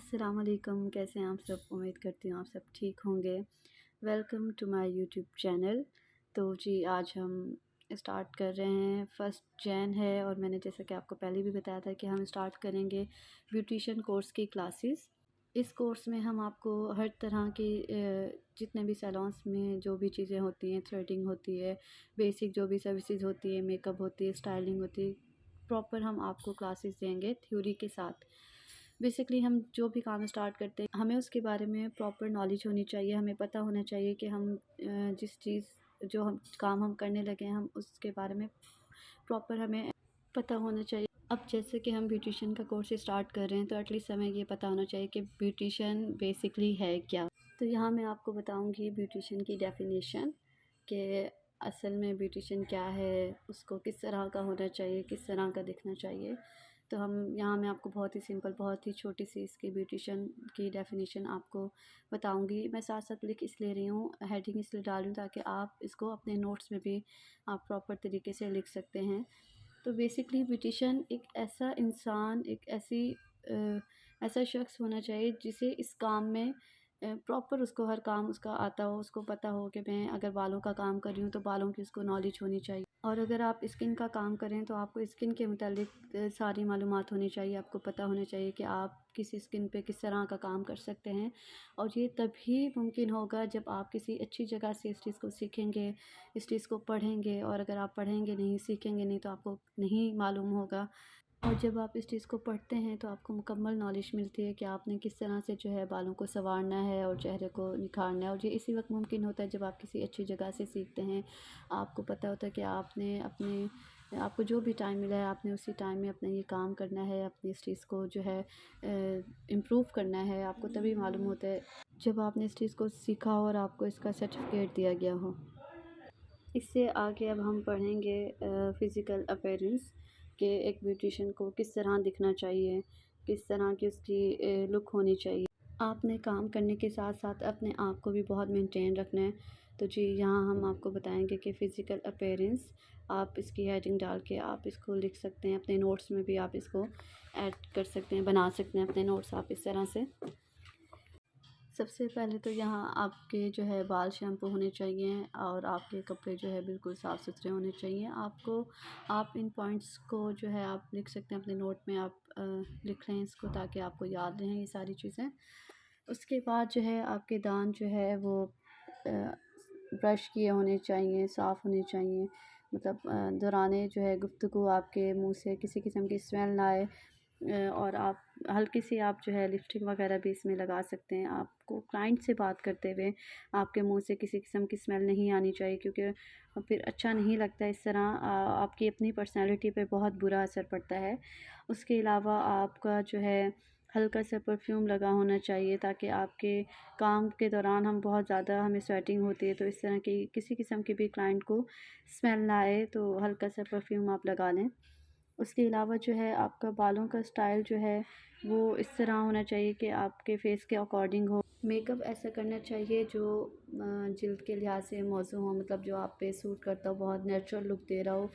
अस्सलाम वालेकुम। कैसे हैं आप सब? उम्मीद करती हूँ आप सब ठीक होंगे। Welcome to my YouTube channel. तो जी आज हम स्टार्ट कर रहे हैं, 1 जैन है और मैंने जैसा कि आपको पहले भी बताया था कि हम स्टार्ट करेंगे ब्यूटिशियन कोर्स की क्लासेस। इस कोर्स में हम आपको हर तरह की जितने भी सैलून्स में जो भी चीज़ें होती हैं, थ्रेडिंग होती है, बेसिक जो भी सर्विसेज होती है, मेकअप होती है, स्टाइलिंग होती है, प्रॉपर हम आपको क्लासेस देंगे थ्योरी के साथ। बेसिकली हम जो भी काम स्टार्ट करते हैं हमें उसके बारे में प्रॉपर नॉलेज होनी चाहिए। हमें पता होना चाहिए कि हम जिस चीज़ जो हम काम हम करने लगे हैं हम उसके बारे में प्रॉपर हमें पता होना चाहिए। अब जैसे कि हम ब्यूटिशियन का कोर्स स्टार्ट कर रहे हैं तो एटलीस्ट हमें ये पता होना चाहिए कि ब्यूटिशियन बेसिकली है क्या। तो यहाँ मैं आपको बताऊँगी ब्यूटिशियन की डेफिनेशन कि असल में ब्यूटिशियन क्या है, उसको किस तरह का होना चाहिए, किस तरह का दिखना चाहिए। तो हम यहाँ मैं आपको बहुत ही सिंपल, बहुत ही छोटी सी इसकी ब्यूटिशियन की डेफिनेशन आपको बताऊँगी। मैं साथ साथ लिख इसलिए रही हूँ, हेडिंग इसलिए डाल रही हूँ ताकि आप इसको अपने नोट्स में भी आप प्रॉपर तरीके से लिख सकते हैं। तो बेसिकली ब्यूटिशियन एक ऐसा इंसान, एक ऐसा शख्स होना चाहिए जिसे इस काम में प्रॉपर उसको हर काम उसका आता हो, उसको पता हो कि मैं अगर बालों का काम कर रही हूँ तो बालों की उसको नॉलेज होनी चाहिए। और अगर आप स्किन का काम करें तो आपको स्किन के मुतालिक सारी मालूमात होनी चाहिए। आपको पता होना चाहिए कि आप किस स्किन पे किस तरह का काम कर सकते हैं, और ये तभी मुमकिन होगा जब आप किसी अच्छी जगह से इस चीज़ को सीखेंगे, इस चीज़ को पढ़ेंगे। और अगर आप पढ़ेंगे नहीं, सीखेंगे नहीं तो आपको नहीं मालूम होगा। और जब आप इस चीज़ को पढ़ते हैं तो आपको मुकम्मल नॉलेज मिलती है कि आपने किस तरह से जो है बालों को संवारना है और चेहरे को निखारना है। और ये इसी वक्त मुमकिन होता है जब आप किसी अच्छी जगह से सीखते हैं। आपको पता होता है कि आपको जो भी टाइम मिला है आपने उसी टाइम में अपना ये काम करना है, अपनी इस चीज़ को जो है इम्प्रूव करना है। आपको तभी मालूम होता है जब आपने इस चीज़ को सीखा हो और आपको इसका सर्टिफिकेट दिया गया हो। इससे आगे अब हम पढ़ेंगे फ़िज़िकल अपीयरेंस कि एक ब्यूटिशियन को किस तरह दिखना चाहिए, किस तरह की उसकी लुक होनी चाहिए। आपने काम करने के साथ साथ अपने आप को भी बहुत मेंटेन रखना है। तो जी यहाँ हम आपको बताएंगे कि फ़िज़िकल अपीयरेंस, आप इसकी हेडिंग डाल के आप इसको लिख सकते हैं। अपने नोट्स में भी आप इसको ऐड कर सकते हैं, बना सकते हैं अपने नोट्स आप इस तरह से। सबसे पहले तो यहाँ आपके जो है बाल शैम्पू होने चाहिए और आपके कपड़े जो है बिल्कुल साफ़ सुथरे होने चाहिए। आप इन पॉइंट्स को जो है आप लिख सकते हैं अपने नोट में। आप लिख लें इसको ताकि आपको याद रहें ये सारी चीज़ें। उसके बाद जो है आपके दांत जो है वो ब्रश किए होने चाहिए, साफ़ होने चाहिए। मतलब दौराने जो है गुफ्तगू आपके मुँह से किसी किस्म की स्मेल ना आए। और आप हल्की सी आप जो है लिपस्टिक वगैरह भी इसमें लगा सकते हैं। आपको क्लाइंट से बात करते हुए आपके मुंह से किसी किस्म की स्मेल नहीं आनी चाहिए, क्योंकि फिर अच्छा नहीं लगता। इस तरह आपकी अपनी पर्सनैलिटी पे बहुत बुरा असर पड़ता है। उसके अलावा आपका जो है हल्का सा परफ्यूम लगा होना चाहिए ताकि आपके काम के दौरान हमें स्वेटिंग होती है तो इस तरह की किसी किस्म की भी क्लाइंट को स्मेल ना आए, तो हल्का सा परफ्यूम आप लगा लें। उसके अलावा जो है आपका बालों का स्टाइल जो है वो इस तरह होना चाहिए कि आपके फेस के अकॉर्डिंग हो। मेकअप ऐसा करना चाहिए जो जिल्द के लिहाज से मौजू हो, मतलब जो आप पे सूट करता हो, बहुत नेचुरल लुक दे रहा हो।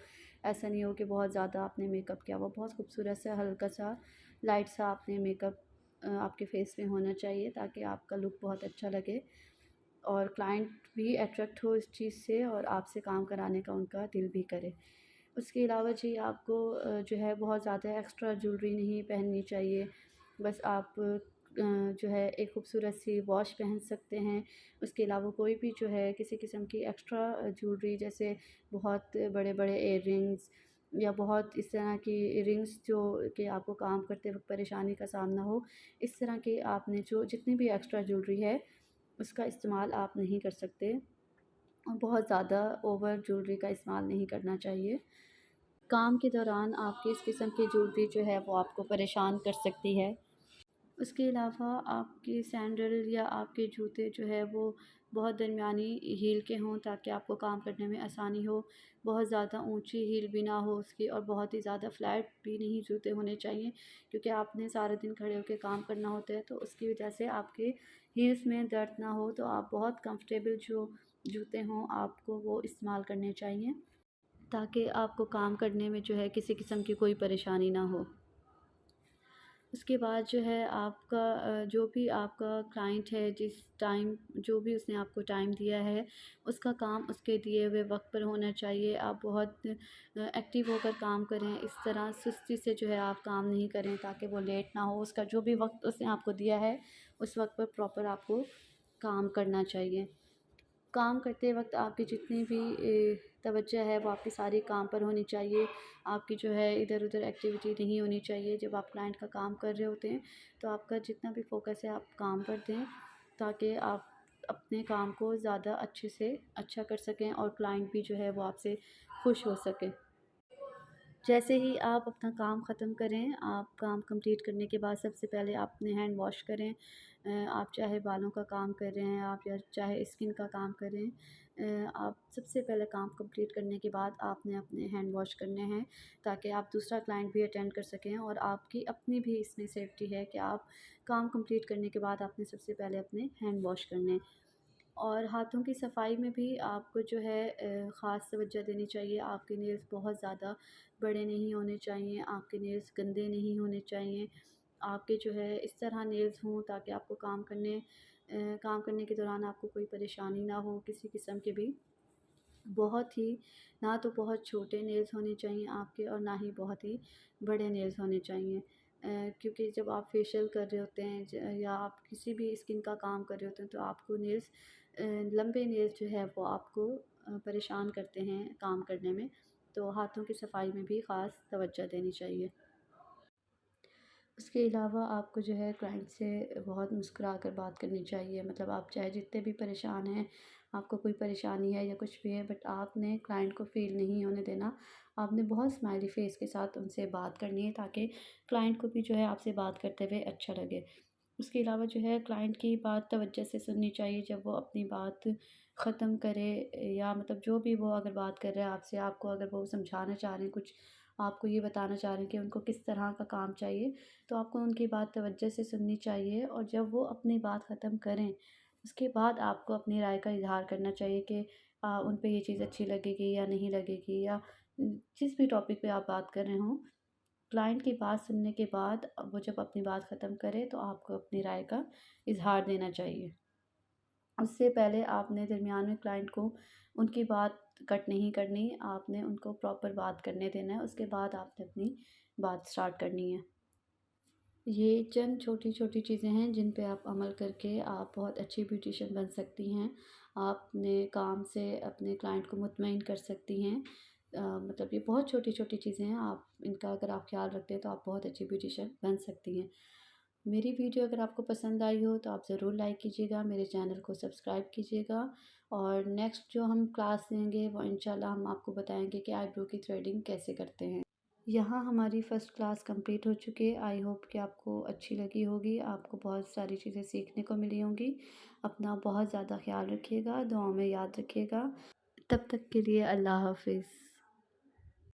ऐसा नहीं हो कि बहुत ज़्यादा आपने मेकअप किया वो बहुत खूबसूरत सा हल्का सा लाइट सा आपने मेकअप आपके फेस में होना चाहिए ताकि आपका लुक बहुत अच्छा लगे और क्लाइंट भी अट्रैक्ट हो इस चीज़ से और आपसे काम कराने का उनका दिल भी करे। उसके अलावा जी आपको जो है बहुत ज़्यादा एक्स्ट्रा ज्वेलरी नहीं पहननी चाहिए। बस आप जो है एक खूबसूरत सी वॉच पहन सकते हैं। उसके अलावा कोई भी जो है किसी किस्म की एक्स्ट्रा ज्वेलरी, जैसे बहुत बड़े-बड़े इयररिंग्स या बहुत इस तरह की रिंग्स जो कि आपको काम करते वक़्त परेशानी का सामना हो, इस तरह की आपने जो जितनी भी एक्स्ट्रा ज्वेलरी है, उसका इस्तेमाल आप नहीं कर सकते। और बहुत ज़्यादा ओवर ज्वेलरी का इस्तेमाल नहीं करना चाहिए। काम के दौरान आपकी इस किस्म की ज्वेलरी जो है वो आपको परेशान कर सकती है। उसके अलावा आपके सैंडल या आपके जूते जो है वो बहुत दरमियानी हील के हों ताकि आपको काम करने में आसानी हो। बहुत ज़्यादा ऊंची हील भी ना हो उसकी और बहुत ही ज़्यादा फ्लैट भी नहीं जूते होने चाहिए, क्योंकि आपने सारा दिन खड़े होकर काम करना होता है तो उसकी वजह से आपके हील्स में दर्द ना हो। तो आप बहुत कंफर्टेबल जो जूते हों आपको वो इस्तेमाल करने चाहिए ताकि आपको काम करने में जो है किसी किस्म की कोई परेशानी ना हो। उसके बाद जो है आपका जो भी आपका क्लाइंट है, जिस टाइम जो भी उसने आपको टाइम दिया है, उसका काम उसके दिए हुए वक्त पर होना चाहिए। आप बहुत एक्टिव होकर काम करें, इस तरह सुस्ती से जो है आप काम नहीं करें ताकि वो लेट ना हो। उसका जो भी वक्त उसने आपको दिया है उस वक्त पर प्रॉपर आपको काम करना चाहिए। काम करते वक्त आपकी जितनी भी तवज्जो है वो आपकी सारी काम पर होनी चाहिए। आपकी जो है इधर उधर एक्टिविटी नहीं होनी चाहिए। जब आप क्लाइंट का काम कर रहे होते हैं तो आपका जितना भी फोकस है आप काम पर दें, ताकि आप अपने काम को ज़्यादा अच्छे से अच्छा कर सकें और क्लाइंट भी जो है वो आपसे खुश हो सके। जैसे ही आप अपना काम ख़त्म करें, आप काम कंप्लीट करने के बाद सबसे पहले आप अपने हैंड वॉश करें। आप चाहे बालों का काम कर रहे हैं आप या चाहे स्किन का काम कर रहे हैं, आप सबसे पहले काम कंप्लीट करने के बाद आपने अपने हैंड वॉश करने हैं, ताकि आप दूसरा क्लाइंट भी अटेंड कर सकें और आपकी अपनी भी इसमें सेफ्टी है कि आप काम कंप्लीट करने के बाद आपने सबसे पहले अपने हैंड वॉश करने। और हाथों की सफाई में भी आपको जो है ख़ास तवज्जो देनी चाहिए। आपके नेल्स बहुत ज़्यादा बड़े नहीं होने चाहिए, आपके नेल्स गंदे नहीं होने चाहिए। आपके जो है इस तरह नेल्स हों ताकि आपको काम करने के दौरान आपको कोई परेशानी ना हो किसी किस्म की भी। बहुत ही ना तो बहुत छोटे नेल्स होने चाहिए आपके और ना ही बहुत ही बड़े नेल्स होने चाहिए। क्योंकि जब आप फेशियल कर रहे होते हैं या आप किसी भी स्किन का काम कर रहे होते हैं तो आपको नेल्स लंबे नेल्स जो है वो आपको परेशान करते हैं काम करने में। तो हाथों की सफाई में भी ख़ास तवज्जो देनी चाहिए। उसके अलावा आपको जो है क्लाइंट से बहुत मुस्कुरा कर बात करनी चाहिए। मतलब आप चाहे जितने भी परेशान हैं, आपको कोई परेशानी है या कुछ भी है, बट आपने क्लाइंट को फ़ील नहीं होने देना। आपने बहुत स्माइली फ़ेस के साथ उनसे बात करनी है ताकि क्लाइंट को भी जो है आपसे बात करते हुए अच्छा लगे। उसके अलावा जो है क्लाइंट की बात तवज्जो से सुननी चाहिए जब वो अपनी बात ख़त्म करे, या मतलब जो भी वो अगर बात कर रहे हैं आपसे, आपको अगर वो समझाना चाह रहे हैं कुछ, आपको ये बताना चाह रहे हैं कि उनको किस तरह का काम चाहिए, तो आपको उनकी बात तवज्जो से सुननी चाहिए। और जब वो अपनी बात ख़त्म करें, उसके बाद आपको अपनी राय का इज़हार करना चाहिए कि उन पे ये चीज़ अच्छी लगेगी या नहीं लगेगी, या जिस भी टॉपिक पे आप बात कर रहे हों। क्लाइंट की बात सुनने के बाद वो जब अपनी बात ख़त्म करे तो आपको अपनी राय का इज़हार देना चाहिए। उससे पहले आपने दरमियान में क्लाइंट को उनकी बात कट नहीं करनी, आपने उनको प्रॉपर बात करने देना है, उसके बाद आपने अपनी बात स्टार्ट करनी है। ये चंद छोटी-छोटी चीज़ें हैं जिन पे आप अमल करके आप बहुत अच्छी ब्यूटिशियन बन सकती हैं। आप अपने काम से अपने क्लाइंट को मुतमईन कर सकती हैं। मतलब ये बहुत छोटी-छोटी चीज़ें हैं, आप इनका अगर आप ख़्याल रखते हैं तो आप बहुत अच्छी ब्यूटिशियन बन सकती हैं। मेरी वीडियो अगर आपको पसंद आई हो तो आप ज़रूर लाइक कीजिएगा, मेरे चैनल को सब्सक्राइब कीजिएगा, और नेक्स्ट जो हम क्लास लेंगे वो इंशाल्लाह हम आपको बताएँगे कि आईब्रो की थ्रेडिंग कैसे करते हैं। यहाँ हमारी फ़र्स्ट क्लास कंप्लीट हो चुकी है। आई होप कि आपको अच्छी लगी होगी, आपको बहुत सारी चीज़ें सीखने को मिली होंगी। अपना बहुत ज़्यादा ख़्याल रखिएगा, दुआओं में याद रखिएगा। तब तक के लिए अल्लाह हाफ़िज़।